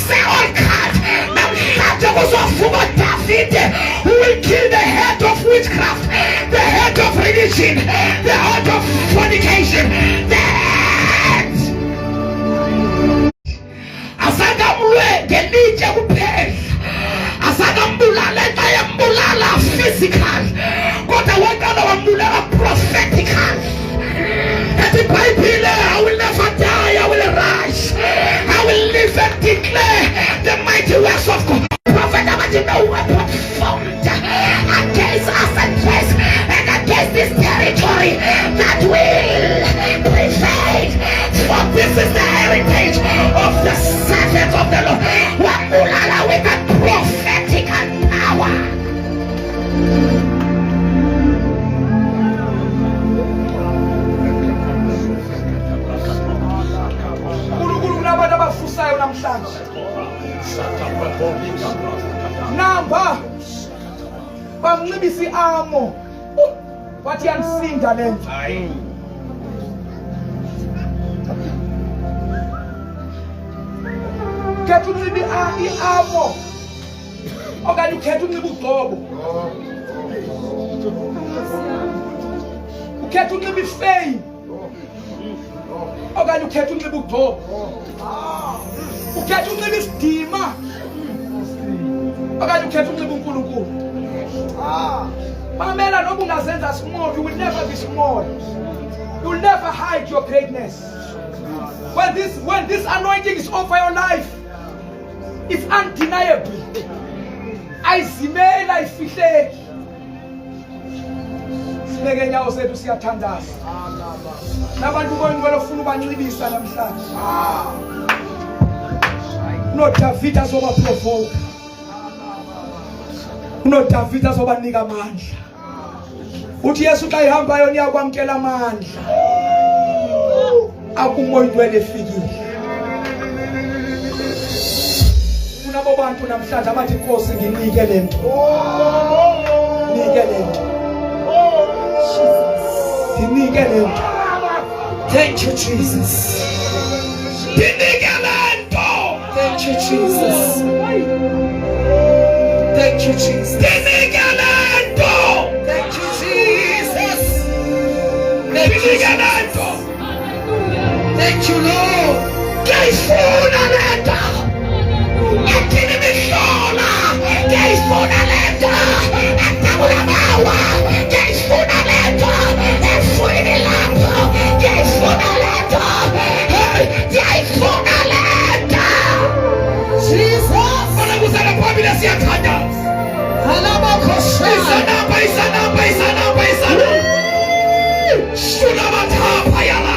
se-allcard. Namhlanje kuzovuka uDavide who will kill the head of witchcraft, the head of religion, the head of fornication, the head. Asakamlwe ngelitye kuphela, asakambulala xa yambulala physical, kodwa waqala wambulala prophetical. And the Bible, I will never die, I will rise, I will live and declare the mighty works of God. Prophet, I want to know what formed against us and against this territory that will prevail. For this is the heritage of the servants of the Lord. Wambulala with a prophetical power. Namba bamnibisi amo wathi yansinda lento Ukhetha unxiba iarmor okanye ukhetha unxiba ugqobo. Ukhetha unxiba ifame okanye ukhetha unxiba ugqobo. Ukhetha unxiba isidima okanye ukhetha unxiba uNkulunkulu. Mamela noma ungazenza small, you will never be small. You will never hide your greatness. When this anointing is over your life, it's undeniable. Ayizimela ayifihleki. Sibeke nyawo sethu siyathandaza. Nabantu bonke bafuna ubanxibisa namhlanje. No David azoba provoke. No David azobanika amandla. Uthi Yesu xa ihambayo niyakwamkela amandla. Akumo into elefikile. Kunabo bantu namhlanje abathi Nkosi nginike lento. Nike lento. Nginike lento. Thank you Jesus. Nginike lento. Thank you Jesus. Thank you Jesus. Nginike lento. Thank you Jesus. Nginike lento. Thank you, Lord. Ngiyifuna lento. Athini mihlona. Ngiyifuna lento. Atabula mawa. Ngiyifuna lento. Efuni lapho. Ngiyifuna lento. Ngiyifuna lento. Jesus. Bona kuzala phambili siyathanda. Halabakhosi. Isanamba. Shula bathapha yala.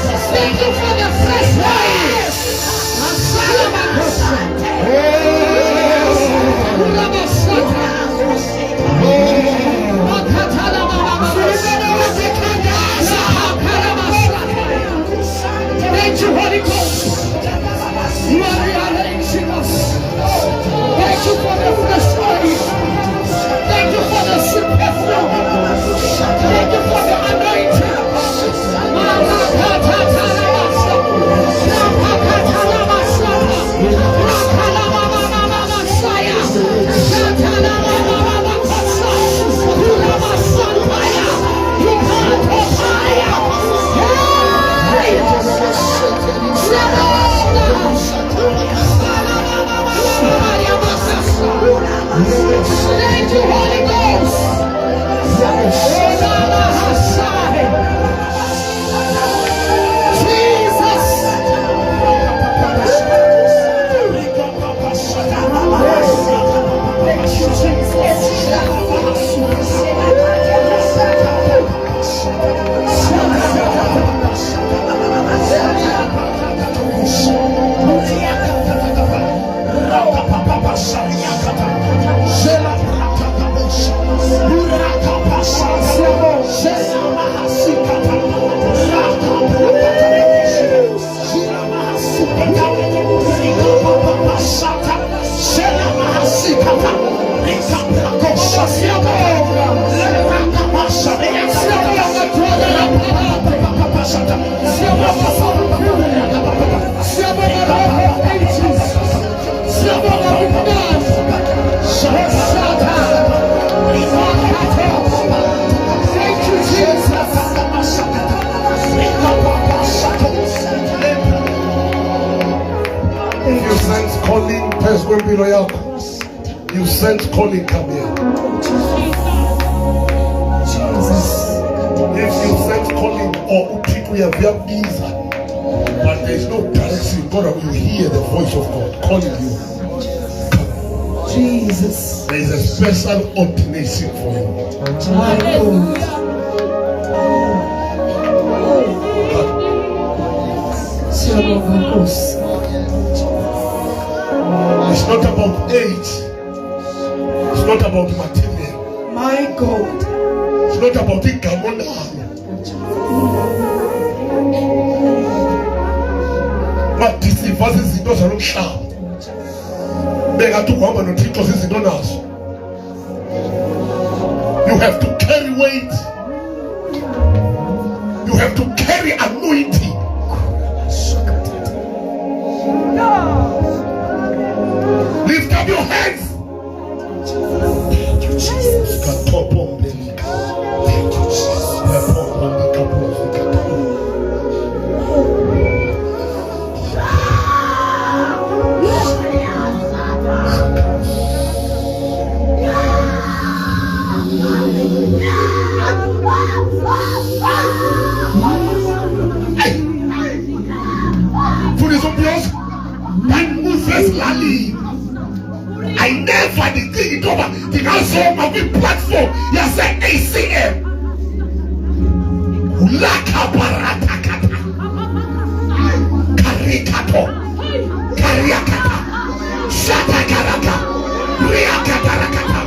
Thank you for the fresh wine. Thank you, Holy Ghost. You are rearranging us. Thank you for the fresh oil. Thank you for the super flow. Thank you for the anointing. Thank you, Holy Ghost. You sense calling, come here. If you sense calling or people have your visa, but there is no direction, God, you hear the voice of God calling you. Jesus. There is a special ordination for you. It's not about age. It's not about material. My God. It's not about the gamona. But this is izinto zalomhlaba. Bengathi uhamba noThixo izinto nazo. You have to carry weight. You have to carry anointing. Lift up your hands. Thank you, Jesus. Thank you, Jesus. I never did it over the household of the platform. You say ACM. Ulaka barata kata. Karikato. Kariakata. Shata karaka. Riakata rakata.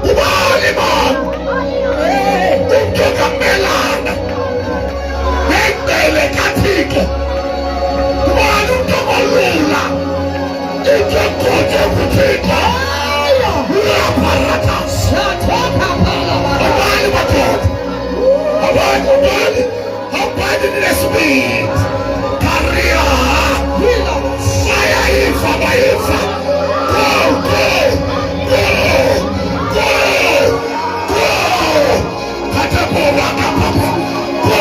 Ubalimo. Utoka melana. Nendele katiko. Wanu tomolula. Itokote kutiko. Raparata. Shatoka palabara. Abali matot. Abali. Abali nesbit. Karia. Fire ifa. Go. Katapora kapapa. Go.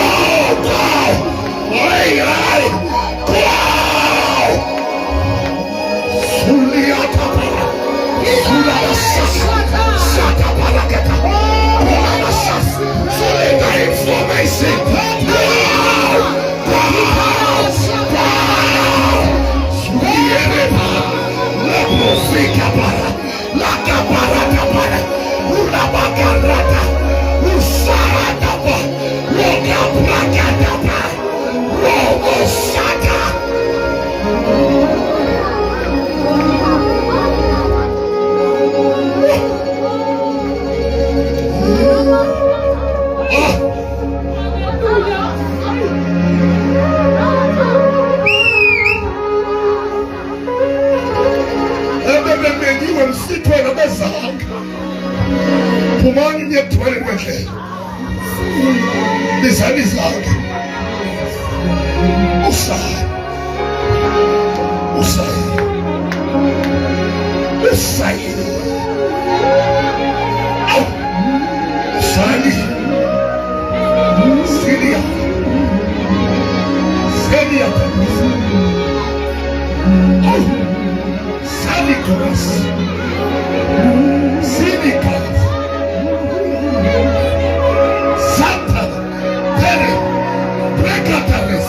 Oi. Go. Suliatapara. Shataparakata. Suliga information. zakhe izani zakhe usayi Sali Syria Sali Koras Syria Santa Pere Precatares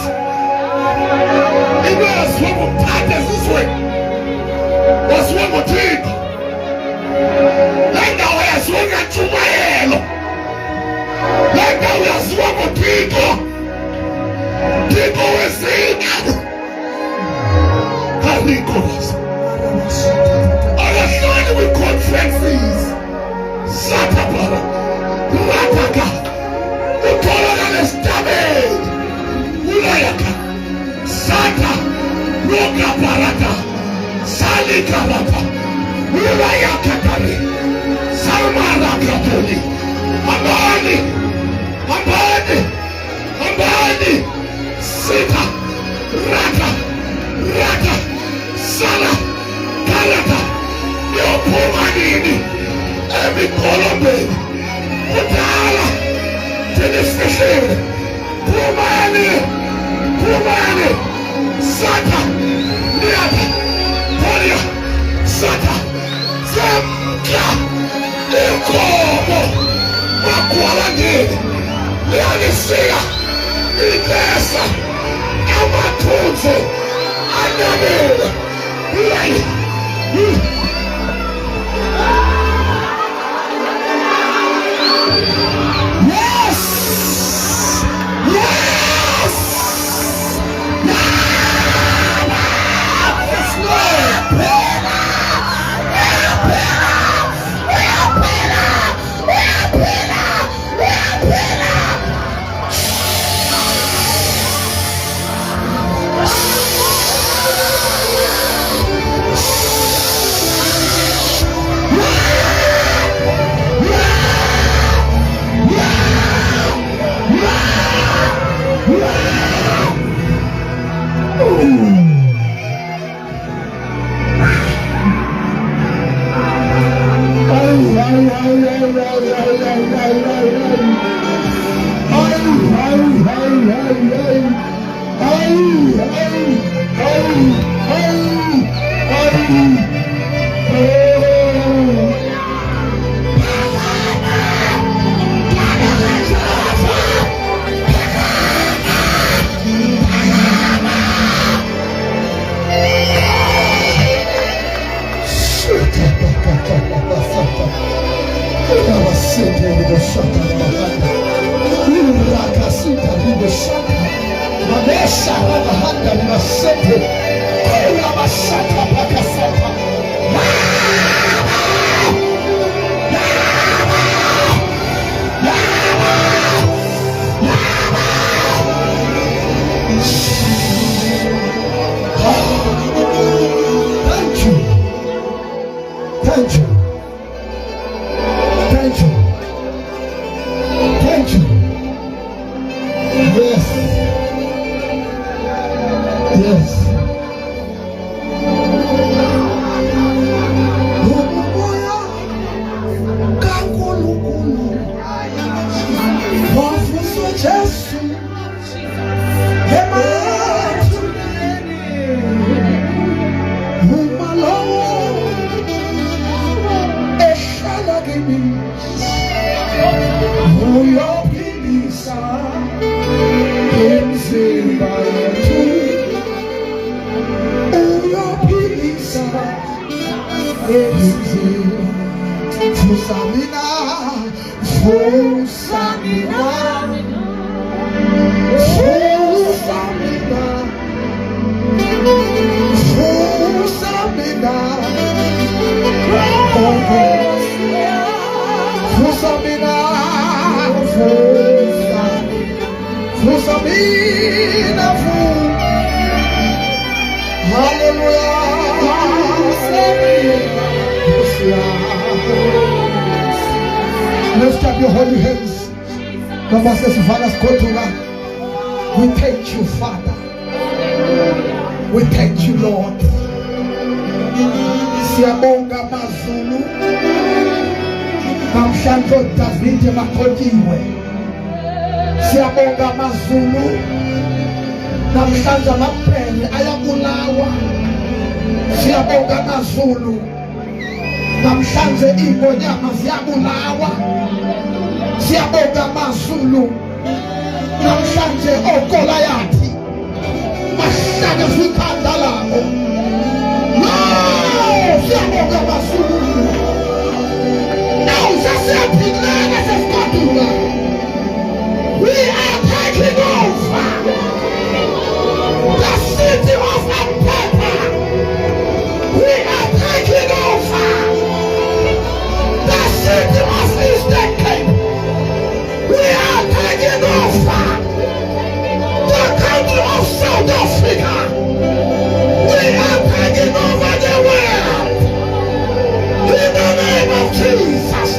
Ibe aswamo pates this way waswamo tiko Lenda uyaswanga chumayelo Lenda uyaswamo tiko Tiko wesika Harikoras Alasani with conferences Satapara Rataka Utola Nestabed Ulayaka Santa Roka Parata Sali Karata Ulayaka Tari Salmara Katoli Ambani Sita Rata Sala Karata Yopumanini Emi Colombe Utala Tenefeshere Pumani Sata Niata Polia Sata Zemka Ikomo Makwalani Nianisia Inesa Amatunze Anamel Lai Yes! Lift up your holy hands. Noma sesivala sikhothula. We thank you, Father. We thank you, Lord. Siyabonga amazulu. Namhlanje David makhotiwe. Siyabonga amazulu. Namhlanje amaphenye ayabulawa. Siyabonga amazulu. Namhlanje iingonyama ziyabulawa. Siyabonga amazulu. Namhlanje oGoliathi bahlala kwikhanda labo. Siyabonga amazulu. Now sasiyaphinana sesigodula. We are taking over the city of Apapa. We are taking over the city of Eastern Cape. We are taking over the country of South Africa. We are taking over the world. In the name of Jesus.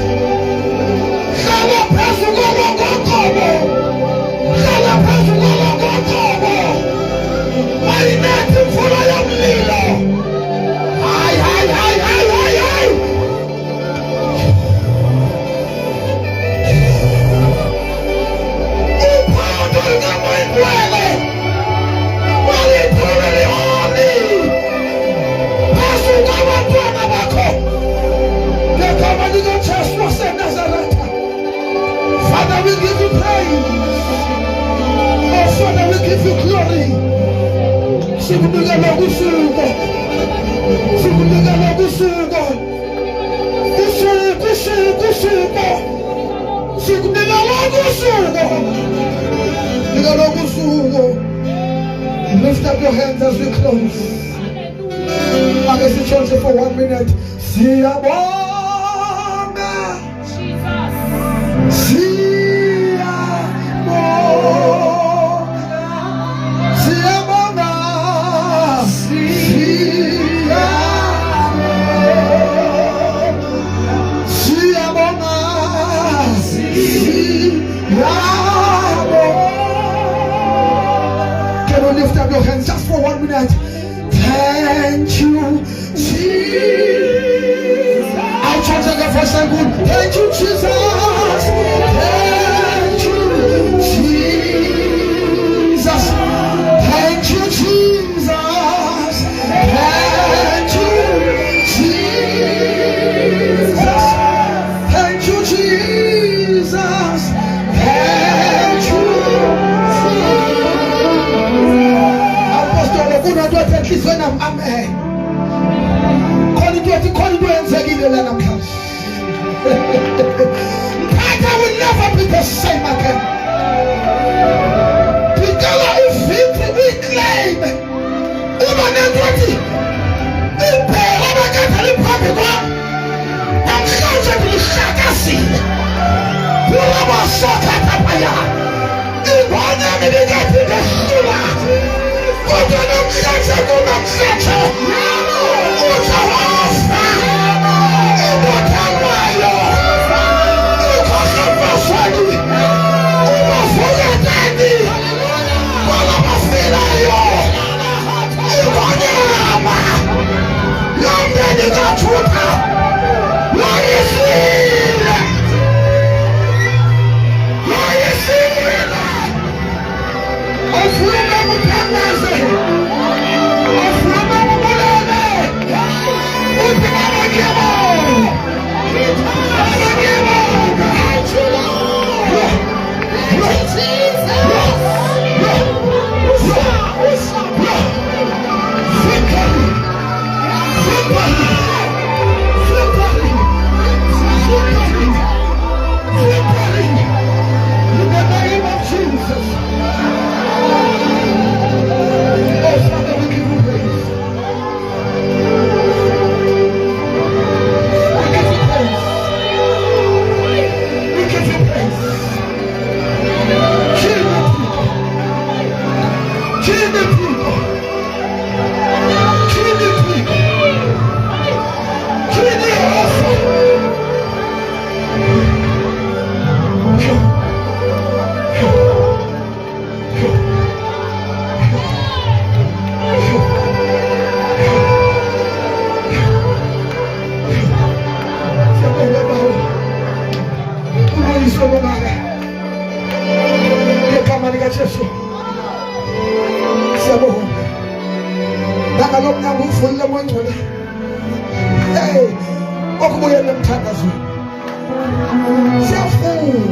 Father, we give you praise. Oh, Father, we give you glory. Sikubinga lokusuko. Sikubinga lokusuko. Kusuko. Sikubinga lokusuko. Binga lokusuko. Lift up your hands as we close. I guess the church for 1 minute. Siyabonga. Can you lift up your hands just for 1 minute? Thank you, Jesus. I'll charge again for a second. Thank you, Jesus. Thank you, Jesus. Thank you, Jesus. Thank you, Jesus. Thank you, Jesus. Thank you. Apostle, kuna do at least when I'm call it and say it namhlanje. I will never be the same again. Because if we claim humanity, impera bakatali papwa, namhlanje bilishakasi. Pula basaka tapaya. Ibona mibigati desula. Kodwa namhlanje kunamhlanje. Utawafa. Ibotangwayo. Ukosafaswani. Ubafuyatani. Wala mafilayo. Ibonyama. Yomdeni kachuta. Loyisile. Loyisile. Ofuna mutangaze. Ofuna mubulele. Utima magemo. Magemo. In the name of Jesus. Siyabonga. Ngalo mnyango uvulile mongcwele. Hey, okubuyela emthandazweni. Siyafuna.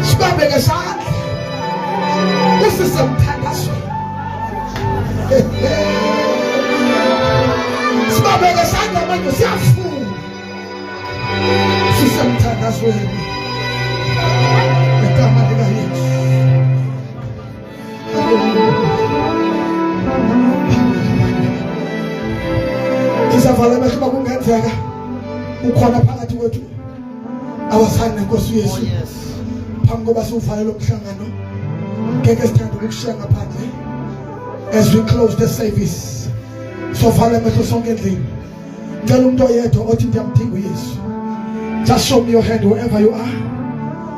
Sibambeke sandla. Usisemthandazweni. Sibambeke sandla manje siyafuna. Sisemthandazweni. Igama lika Yesu. Sisavala amehlo kungenzeka ukhona phakathi kwethu awasani nenkosi Yesu. Phambi koba siwuvale lo mhlangano ngeke sithande ukushiya ngaphandle as we close the service. Sovala amehlo sonke endlini. Ngicela umuntu oyedwa othi ngiyamdinga uYesu. Just show me your hand wherever you are.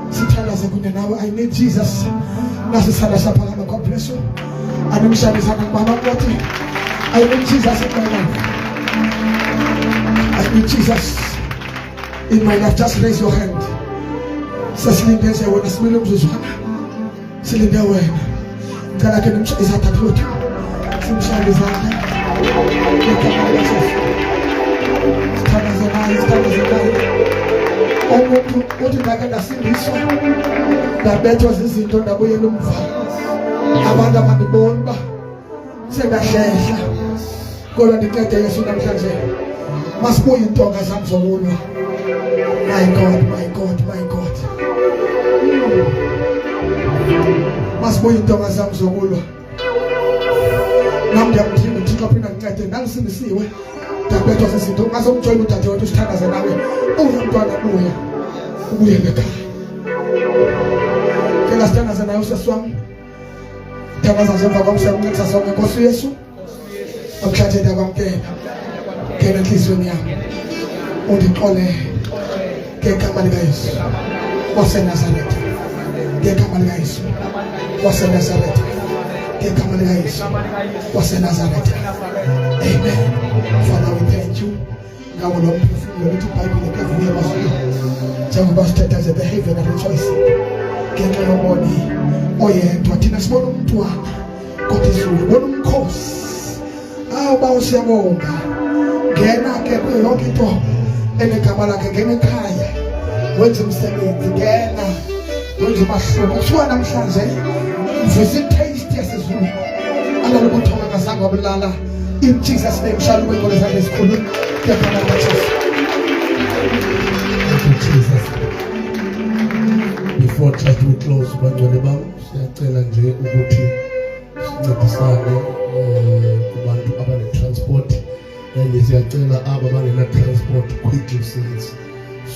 Sithalaze kunye nawe. I need Jesus. Nasisala saphakama. God bless you. Animshabisana ngibaba ukuthi I need Jesus in my life. I need Jesus in my life. Just raise your hand. Sasilinde nje wena simile umzuzwana. Silinde wena. Ngicela ke nimshayisa thathu. Simshayisa izandla. Umuntu uthi ndake ndasindiswa ndabethwa zizinto ndabuyela umva. Abantu abandibona uba sendahlehla kodwa ndincede Yesu namhlanje. Masibuye intonga zami zokulwa. My God, my God, my God. Masibuye intonga zami zokulwa. Nami ndiyamdinga uThixo aphinda ngincede. Nangisindisiwe ndabethwa zizinto. Ngazomjoyina udadewethu sithandaze nawe. Uya mntwana ubuye. Ubuye ngekhaya. Ngicela sithandaze naye usesi wami. Thandaza nje emva kwamsebenza sonke Nkosi Yesu. Akuhlathele kwamkela. Ngena enhliziyweni yami. Undixole ngegama lika Yesu waseNazaretha. Ngegama lika Yesu waseNazaretha. Ngegama lika Yesu waseNazaretha. Amen. Father, we thank you. Now we love you. Uthi iBhayibheli kavuye bazulu. Njengoba sithetha nje behavior and rejoice. Ngenxa yoboni oyedwa thina sibona umntwana kodwa izulu bona umkhosi. Bawo siyabonga. Ngena ke kuyo yonke into enegama lakhe. Ngena ekhaya wenze umsebenzi. Ngena wenze umahluko. Kuthiwa namhlanje mvisa i-taste yasezulu. Alalo kuthoma kazange wabulala. In Jesus' name, shall we go to this school? Get on our chest. Thank you, Jesus. Before church we close, bantwana bami, siyacela nje ukuthi sincedisane kubantu abane-transport. And siyacela aba abangena transport quickly since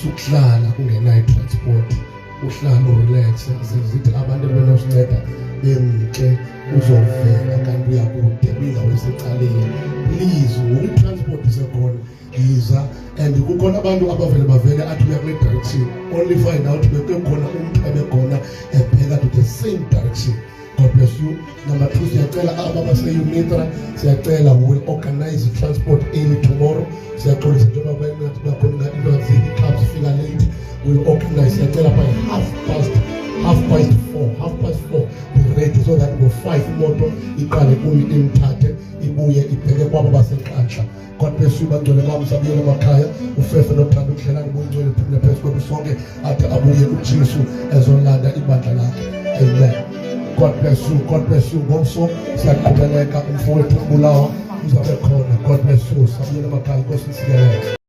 sukuhlala kungenayo transport. Uhlala urelax. Sizithi abantu benosinceda bemke uzovela kanti uyakude indawo esecaleni. Please ukutransport isekhona yiza and kukhona abantu abavele bavele athi uya kule direction. Only find out bekhona umuntu ebekhona ebheka to the same direction. God bless you. Number 2, siyacela aba base-Unitra, siyacela we will organize transport early tomorrow. Siyaxolisa njengoba bayengathi bakhona into yathi cabs fika late. We will organize, siyacela by 4:30 be ready so that we 5 imoto iqale kumi imthathe ibuye ibheke kwabo basenhlanhla. God bless you bantwana bami, sabiyela emakhaya. Ufefe nothando udlelane buyingcwele phinde phezu kwethu sonke athi abuye uJesu ezolanda ibandla lakhe. Amen. God bless you. God bless you. Ngomso siyaqhubeleka umfowethu uBulawa uzabe khona. God bless you. Sabiyela emakhaya. Inkosi isikelele.